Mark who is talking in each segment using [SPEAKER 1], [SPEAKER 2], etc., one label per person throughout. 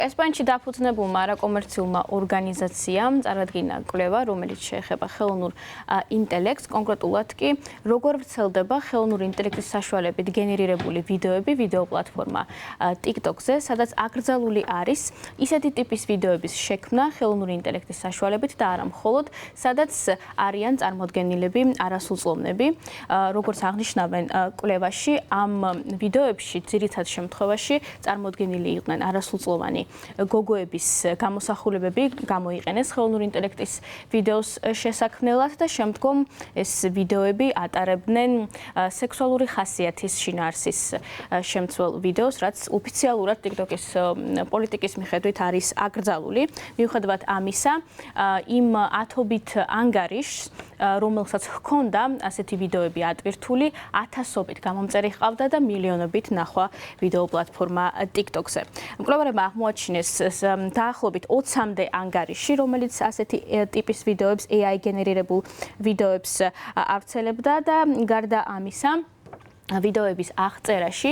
[SPEAKER 1] ესპანეთში დაფუძნებულმა არაკომერციულმა ორგანიზაციამ წარადგინა კვლევა, რომელიც შეეხება ხელოვნურ ინტელექტს, კონკრეტულად კი როგორ ვრცელდება ხელოვნური ინტელექტის საშუალებით გენერირებული ვიდეოები ვიდეო პლატფორმა TikTok-ზე, სადაც აკრძალული არის ისეთი ტიპის ვიდეოების შექმნა ხელოვნური ინტელექტის საშუალებით და არა მხოლოდ, სადაც არიან წარმოდგენილები არასრულწლოვნები. Როგორც აღნიშნავენ კვლევაში, ამ ვიდეოებში ძირითად შემთხვევაში წარმოდგენილი იყვნენ არასრულწლოვანი გოგოების გამოსახულებები, გამოიყენეს ხელოვნური ინტელექტის ვიდეოს შესაქმნელად და შემდგომ ეს ვიდეოები ატარებდნენ სექსუალური ხასიათის შინაარსის შემცველ ვიდეოს, რაც ოფიციალურად TikTok-ის პოლიტიკის მიხედვით არის აკრძალული. მიუხედავად ამისა, იმ ათობით ანგარიშს, რომელსაც ჰქონდა ასეთი ვიდეოები ატვირთული, ათასობით გამომწერი ჰყავდა და მილიონობით ნახვა ვიდეო პლატფორმა TikTok-ზე. მკვლევარებმა აღმოაჩინეს დაახლოებით 20-მდე ანგარიში, რომელიც ასეთი ტიპის ვიდეოებს, AI გენერირებულ ვიდეოებს ავრცელებდა და გარდა ამისა, ვიდეოების აღწერაში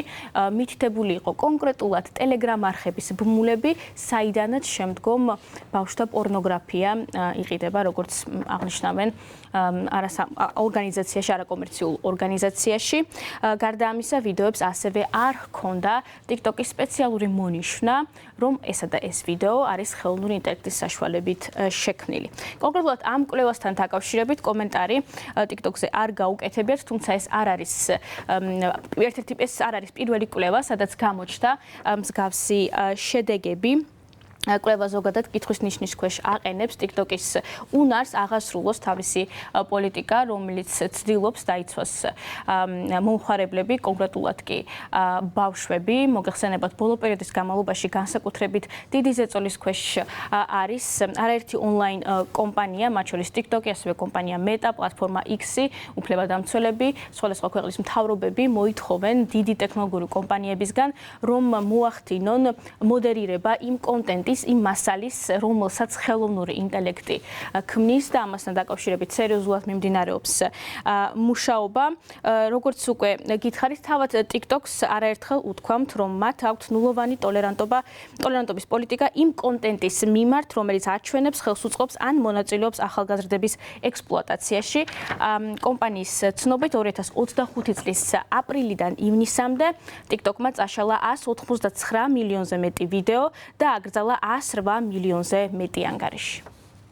[SPEAKER 1] მითითებული იყო კონკრეტულად Telegram არხების ბმულები, საიდანაც შემდგომ ბავშვთა პორნოგრაფია იყიდება, როგორც აღნიშნავენ ორგანიზაციაში, არაკომერციულ ორგანიზაციაში. გარდა ამისა, ვიდეოებს ასევე არ ჰქონდა TikTok-ის სპეციალური მონიშნა, რომ ესა და ეს ვიდეო არის ხელოვნური ინტელექტის საშუალებით შექმნილი. კონკრეტულად ამ კვლევასთან დაკავშირებით კომენტარი TikTok-ზე არ გაუკეთებიათ, თუმცა ეს არ არის ერთ-ერთი ეს არ არის პირველი კვლევა, სადაც გამოჩნდა მსგავსი შედეგები. კვლევა ზოგადად კითხვის ნიშნის ქვეშ აყენებს TikTok-ის უნარს აღასრულოს თავისი პოლიტიკა, რომელიც ცდილობს დაიცვას მომხმარებლები, კონკრეტულად კი ბავშვები. მოგეხსენებათ, ბოლო პერიოდის განმავლობაში განსაკუთრებით დიდი ზეწოლის ქვეშ არის არაერთი ონლაინ კომპანია, მათ შორის TikTok-ი, ასევე კომპანია Meta, პლატფორმა X-ი, უფლებადამცველები, სხვადასხვა ქვეყნის მთავრობები მოითხოვენ დიდი ტექნოლოგიური კომპანიებისგან, რომ მოახდინონ მოდერირება იმ კონტენტის, იმ მასალის, რომელსაც ხელოვნური ინტელექტი ქმნის და ამასთან დაკავშირებით სერიოზულად მიმდინარეობს მუშაობა. როგორც უკვე გითხარით, თავად TikTok-ს არაერთხელ უთქვამთ, რომ მათ აქვთ ნულოვანი ტოლერანტობის პოლიტიკა იმ კონტენტის მიმართ, რომელიც აჩვენებს, ხელს უწყობს ან მონაწილეობს ახალგაზრდების ექსპლუატაციაში. კომპანიის ცნობით 2025 წლის აპრილიდან ივნისამდე TikTok-მა წაშალა 199 მილიონზე მეტი ვიდეო და აკრძალა 108 მილიონზე მეტი ანგარიში.